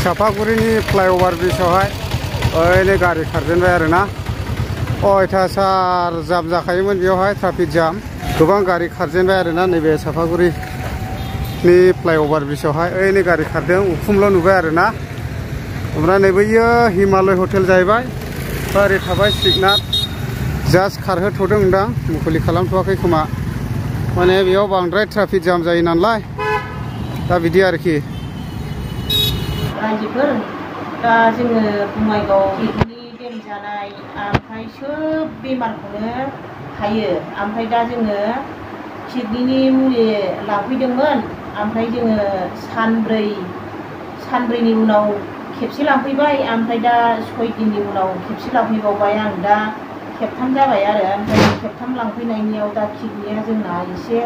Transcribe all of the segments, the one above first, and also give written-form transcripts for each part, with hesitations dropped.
साफागुरिनि फ्लाइओभार ब्रिजआवहाय ओरैनो गारि खारजेनबाय आरोना अयथासार जाम जाखायोमोन बेयावहाय ट्राफिक जाम गोबां गारि खारजेनबाय आरोना नैबे साफागुरिनि फ्लाइओभार ब्रिजआवहाय ओरैनो गारि खारदों उखुमल' नुबाय आरोना ओमफ्राय नै बैयो हिमालय हटेल जाहैबाय ओरै थाबाय सिगनाथ जास्ट खारहोथ'दोंदां मुखुलि खालामथ'वाखै खोमा माने बेयाव बांद्राय ट्राफिक जाम जायो नालाय दा बिदि आरोखि रायजोफोर दा जोङो बङाइगाव किडनि बेम जानाय ओमफ्राय सोब बेमारखौनो हायो ओमफ्राय दा जोङो किडनिनि मुलि लांफैदोंमोन ओमफ्राय जोङो सानब्रैनि उनाव खेबसे लांफैबाय ओमफ्राय दा 6 दिननि उनाव खेबसे लांफैबावबाय आं दा खेबथाम जाबाय आरो ओमफ्राय खेबथाम लांफैनायनियाव दा किडनिया जोंना एसे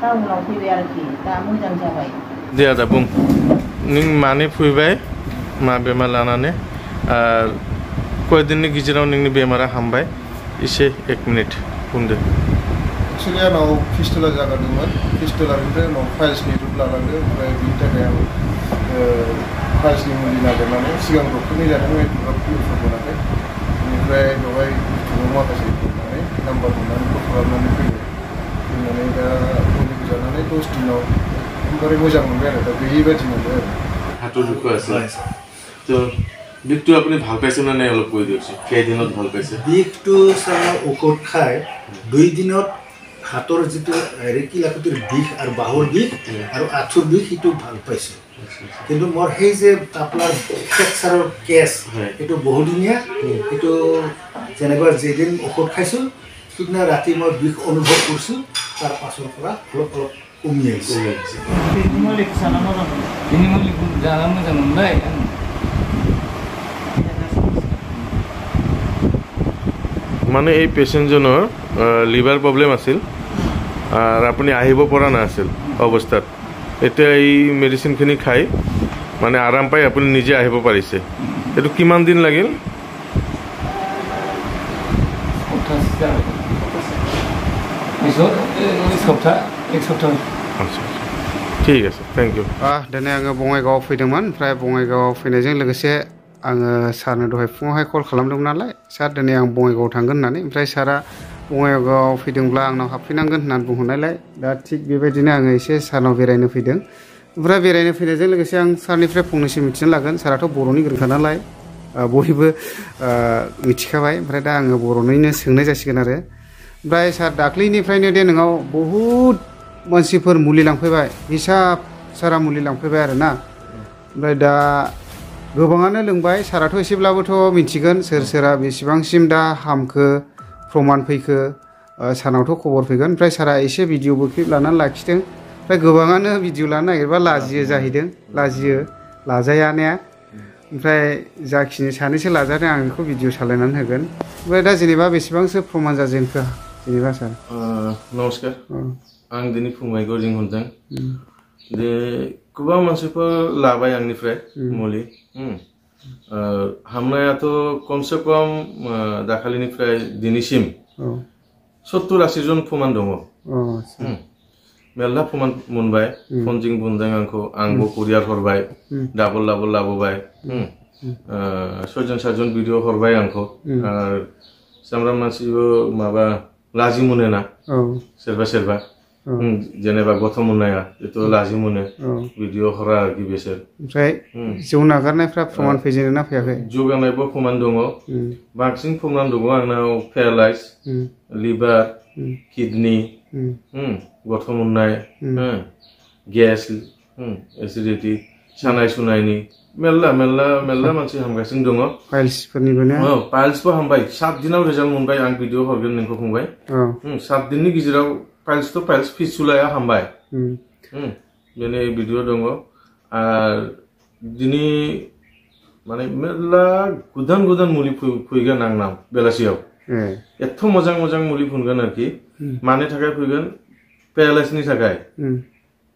डाउनाव फैबाय आरोखि दा मोजां जाबाय दे आदा बुं नों माने फैबाय मा बेमार लानानै आर कयदिननि गेजेराव नोंनि बेमारा हामबाय एसे 1 मिनिट बुंदो एक्चुअली आंनाव फिस्टुला जागारदोंमोन फिस्टुलानिफ्राय उनाव फाइल्सनि रुप लानांदों ओमफ्राय बिनि थाखाय आं फाइल्सनि मुलि नागिरनानै सिगां डक्टरनि जादों इउफोर मोनाखै बेनिफ्राय बेवहाय माखासे मोननानै नाम्बार मोननानै कल खालामनानै फैनानै दा मुलिखौ जानानै 10 दिनाव एकदमबारे मोजां मोनबाय आरो दा बेबायदि मोनबाय आरो হাতৰ দুখ আছে তো বিষটো আপুনি ভাল পাইছে না নাই অলপ কৈ দিয়কচোন কেইদিনত ভাল পাইছে বিষটো চাৰ ঔষধ খাই 2 দিনত হাতৰ যিটো ৰেকি লাকুটিৰ বিষ আৰু বাহুৰ বিষ আৰু আঁঠুৰ বিষ সেইটো ভাল পাইছে কিন্তু মোৰ সেই যে আপোনাৰ ফ্ৰেকচাৰৰ কেছ সেইটো বহুদিনীয়া সেইটো যেনেকুৱা যেদিন ঔষধ খাইছোঁ সিদিনা ৰাতি মই বিষ অনুভৱ কৰিছোঁ তাৰ পাছৰ পৰা অলপ অলপ কমি আহিছে মানে এই পেচেণ্টজনৰ লিভাৰ প্ৰব্লেম আছিল আৰু আপুনি আহিব পৰা নাছিল অৱস্থাত এতিয়া এই মেডিচিনখিনি খাই মানে আৰাম পাই আপুনি নিজে আহিব পাৰিছে এইটো কিমান দিন লাগিল ঠিক আছে थैंक यू दिनै आङो बङाइगावआव फैदोंमोन ओमफ्राय बङाइगावआव फैनायजों लोगोसे आङो सारनो दहाय फुङावहाय कल खालामदोंमोन नालाय सार दिनै आं बङाइगावआव थांगोन होननानै ओमफ्राय सारा बङाइगावआव फैदोंब्ला आंनाव हाबफैनांगोन होननानै बुंहरनायलाय दा थिग बेबायदिनो आङो एसे सारनाव बेरायनो फैदों ओमफ्राय बेरायनो फैनायजों लोगोसे आं सारनिफ्राय फंनैसो मिथिनो लागोन साराथ' बर'नि गोरोंखा नालाय बयबो मिथिखाबाय ओमफ्राय दा आङो बर'निनो सोंनाय जासिगोन आरो ओमफ्राय सार दाख्लैनिफ्रायनो दे नोंनाव बहुद मानसिफोर मुलि लांफैबाय हिसाब सारा मुलि लांफैबाय आरोना ओमफ्राय दा गोबाङानो लोंबाय साराथ' एसेब्लाबोथ' मिथिगोन सोर सोरा बेसेबांसिम दा हामखो प्रमाण फैखो सारनावथ' खबर फैगोन ओमफ्राय सारा एसे भिडिअबो क्लिप लानानै लाखिदों ओमफ्राय गोबाङानो भिडिअ लानो नागिरबा लाजियो जाहैदों लाजियो लाजायाने ओमफ्राय जाखिनि सानैसो लाजादों आं बेखौ भिडिअ सालायनानै होगोन ओमफ्राय दा जेनेबा बेसेबांसो प्रमाण जाजेनखो जेनेबा सार नमस्कार आं दिनै फुंबायखौ लिंहरदों जे गोबां मानसिफोर लाबाय आंनिफ्राय मुलि हामनायाथ' खमसे खम दाखालिनिफ्राय दिनैसिम 70-80 जन प्रमाण दङ मेरला प्रमाण मोनबाय फनजों बुंदों आंबो कुरियार हरबाय डाबल लाबोबाय 6-7 भिडिअ हरबाय आंखौ सामब्राम मानसिबो माबा लाजि मोनो ना सोरबा जेनेबा गथ' मोननाया बेथ' लाजि मोनो भिडिअ हरा आरोखि बिसोर ओमफ्राय जौ नागारनायफ्रा प्रमाण फैजेनो ना फैयाखै जौगानायबो प्रमाण दङ बांसिन प्रमाण दङ आंनाव पेरालाइज लिभार किडनि गथ' मोननाय गेस एसिडिटी सानाय सुनायनि मेरला मानसि हामगासिनो दङ फाइल्सफोरनिबो ना फाइल्सबो हामबाय 7 दिनाव रिजाल्ट मोनबाय आं भिडिअ हरगोन नोंखौ फंबाय 7 दिननि गेजेराव फाइल्स फिसुलाया हामबाय बेनि भिडिअ दङ आरो दिनै माने मेरला गोदान मुलि फैगोन आंनाव बेलासियाव एथ' मोजां मुलि फैगोन आरोखि मानि थाखाय फैगोन पेरालाइसनि थाखाय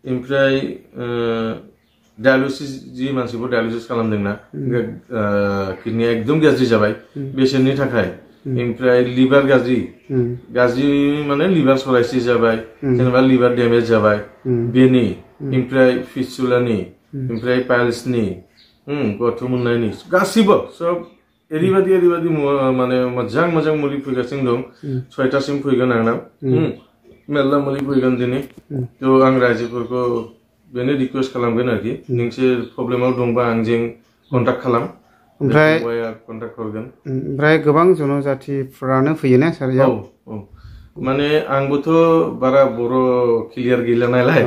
ओमफ्राय डायलिसिस जी मानसिफोर डायलिसिस खालामदोंना किडनिया एकदम गाज्रि जाबाय बेसोरनि थाखाय ओमफ्राय लिभार गाज्रि माने लिभार सराइसिस जाबाय जेनेबा लिभार डैमेज जाबाय बेनि ओमफ्राय फिसुलानि ओमफ्राय पाइल्सनि गथ' मोननायनि गासिबो सब एरैबायदि माने मोजां मुलि फैगासिनो दं 6टासिम फैगोन आंनाव मेरला मुलि फैगोन दिनै थ' आं रायजोफोरखौ बेनो रिकुवेस्ट खालामगोन आरोखि नोंसोर प्रब्लेमाव दंबा आंजों कन्टाक्ट खालाम ओमफ्राय कन्टाक्ट हरगोन ओमफ्राय गोबां जनजातिफोरानो फैयोना सार औ माने आंबोथ' बारा बर' क्लियार गैला नालाय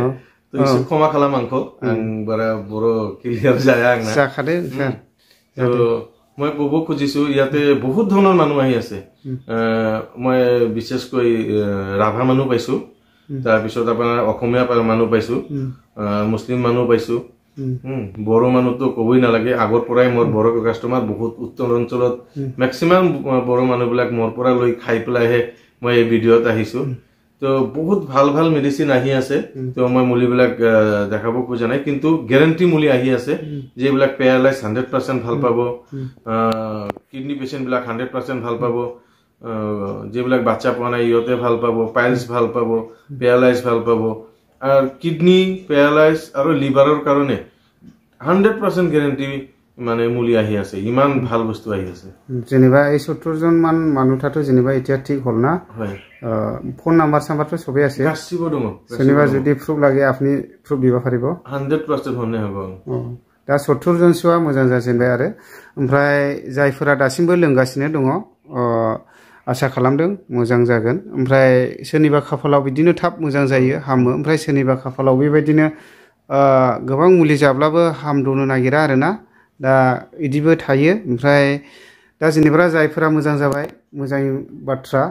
एसे क्षमा खालाम आंखौ आं बारा बर' क्लियार जाया आंना जाखादो सार মই ক'ব খুজিছো ইয়াতে বহুত ধৰণৰ মানুহ আহি আছে মই বিশেষকৈ ৰাভা মানুহ পাইছো তাৰপিছত আপোনাৰ অসমীয়া মানুহ পাইছো মুছলিম মানুহ পাইছো বড়ো মানুহতো ক'বই নালাগে আগৰ পৰাই মোৰ বড়ো কাষ্টমাৰ বহুত উত্তৰ অঞ্চলত মেক্সিমাম বড়ো মানুহবিলাক মোৰ পৰা লৈ খাই পেলাইহে মই এই ভিডিঅ'ত আহিছো তো বহুত ভাল মেডিচিন আহি আছে তো মই মুলিবিলাক দেখাব খোজা নাই কিন্তু গ্যাৰান্টি মুলি আহি আছে যেবিলাক পেৰালাইজ 100% ভাল পাব কিডনি পেশেন্ট বিলাক 100% ভাল পাব যেবিলাক বাচ্চা পোৱা নাই ইয়তে ভাল পাব পাইলছ ভাল পাব পেৰালাইজ ভাল পাব আর কিডনি পেৰালাইজ আৰু লিভাৰৰ কাৰণে 100% গ্যাৰান্টি মানে মুলি আহি আছে ইমান ভাল বস্তু আহি আছে যেনিবা এই 70 জন মান মানুহ যেনিবা এতিয়া ঠিক হল না হয় ফোন নাম্বার সাম্বারটো সবে আছে গাসিব দङ যেনিবা যদি প্রুফ লাগে আপনি প্রুফ দিবা পারিব 100% হনে হ'ব दा 70 जनसोआ मोजां जाजेनबाय आरो ओमफ्राय जायफोरा दासिमबो लोंगासिनो दङ आसा खालामदों मोजां जागोन ओमफ्राय सोरनिबा खाफालाव बिदिनो थाब मोजां जायो हामो ओमफ्राय सोरनिबा खाफालाव बेबायदिनो गोबां मुलि जाब्लाबो हामदनो नागिरा आरोना दा इदिबो थायो ओमफ्राय दा जेनेबा जायफोरा मोजां जाबाय मोजां बाथ्रा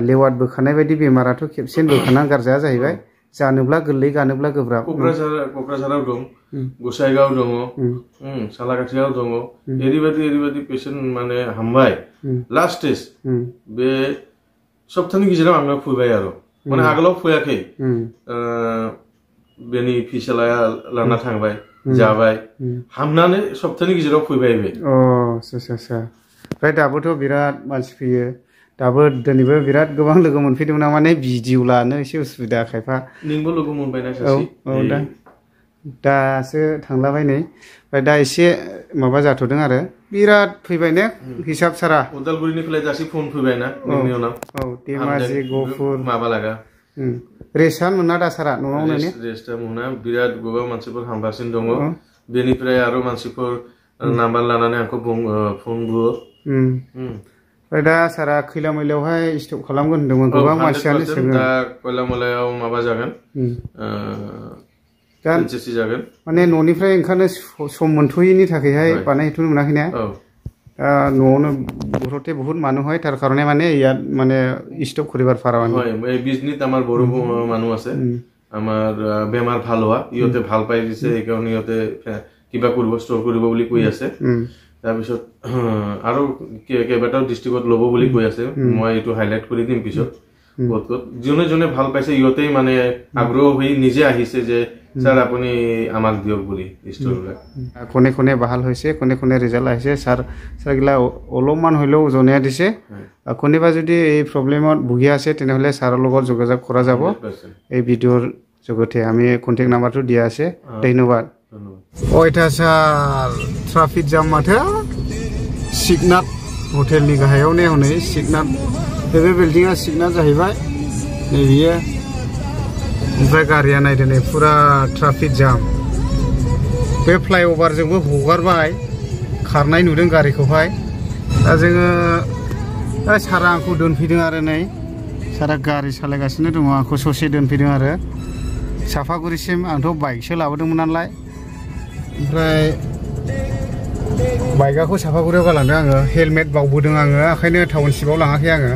लेवाट बोखानाय बायदि बेमाराथ' खेबसेनो बोखाना गारजाया जाहैबाय जानोब्ला गोरलै गानोब्ला गोब्राब क'क्राझाराव दं गसाइगाव दङ सालाकाथियाव दङ एरैबायदि पेशेन्ट माने हामबाय लास्ट स्टेज बे सप्ताहनि गेजेराव आंनाव फैबाय आरो माने आगोलाव फैयाखै बेनि फिसालाया लाना थांबाय जाबाय हामनानै सप्ताहनि गेजेराव फैबाय बे आच्छा ओमफ्राय दाबोथ' बिराद मानसि फैयो दाबो दिनैबो बिराद गोबां लोगो मोनफैदों ना माने भिडिअ लानो एसे उसुबिदा खायफा नोंबो लोगो मोनबायना सासे दासो थांलाबाय नै ओमफ्राय दा एसे माबा जाथ'दों आरो बिराद फैबाय ने हिसाब सारा उदालगुरिनिफ्राय दासो फन फैबायना नोंनि उनाव धेमाजि गहपुर माबा लागा रेस्टआ मोना दा सारा न'आवनो ने रेस्टआ मोना बिराद गोबां मानसिफोर हामगासिनो दङ बेनिफ्राय आरो मानसिफोर नाम्बार लानानै आंखौ फन बुयो ओमफ्राय दा सारा खैला मैलायावहाय स्टप खालामगोन होनदोंमोन गोबां मानसियानो सोङो दा खैला मैलायाव माबा जागोन जागोन माने न'निफ्राय ओंखारनो सम मोनथ'यैनि थाखायहाय बानायहैथ'नो मोनाखै ना न'आवनो ঘৰতে বহুত মানুহ হয় তাৰ কাৰণে মানে ইয়াত মানে ষ্টপ কৰিবাৰ পাৰা হয় এই বিজনেছ আমাৰ বড় মানুহ আছে আমাৰ বেমাৰ ভাল হোৱা ইহঁতে ভাল পাই দিছে এইকাৰণে ইহঁতে কিবা কৰিব ষ্টৰ কৰিব বুলি কৈ আছে তাৰপিছত আৰু কেইবাটাও ডিষ্ট্ৰিক্টত ল'ব বুলি কৈ আছে মই এইটো হাইলাইট কৰি দিম পিছত ক'ত যোনে ভাল পাইছে ইহঁতেই মানে আগ্ৰহ হৈ নিজে আহিছে যে স্যার আপুনি আমাক দিয়ক বুলি ষ্টৰবিলাক কোনে ভাল হৈছে কোনে ৰিজাল্ট আহিছে স্যাৰগিলা অলপমান হ'লেও জনাই দিছে কোনোবা যদি এই প্ৰব্লেমত ভুগি আছে তেনেহ'লে স্যাৰৰ লগত যোগাযোগ কৰা যাব এই ভিডিঅ'ৰ জগতে আমি কণ্টেক্ট নাম্বাৰটো দিয়া আছে ধন্যবাদ अयथासार ट्राफिक जाम माथो सिगनाथ हटेलनि गाहायावनो हनै सिगनाथ बे बिल्डिंआ सिगनाथ जाहैबाय नै बियो ओमफ्राय गारिया नायदो नै पुरा ट्राफिक जाम बे फ्लाइअभारजोंबो हगारबाय खारनाय नुदों गारिखौहाय दा जोङो सारा आंखौ दोनफैदों आरो नै सारा गारि सालायगासिनो दङ आंखौ ससे दोनफैदों आरो साफागुरिसिम आंथ' बाइकसो लाबोदोंमोन नालाय ओमफ्राय बाइकखौ साफागुरियाव गालांदों आङो हेलमेट बावबोदों आङो ओंखायनो टाउनशिपआव लाङाखै आङो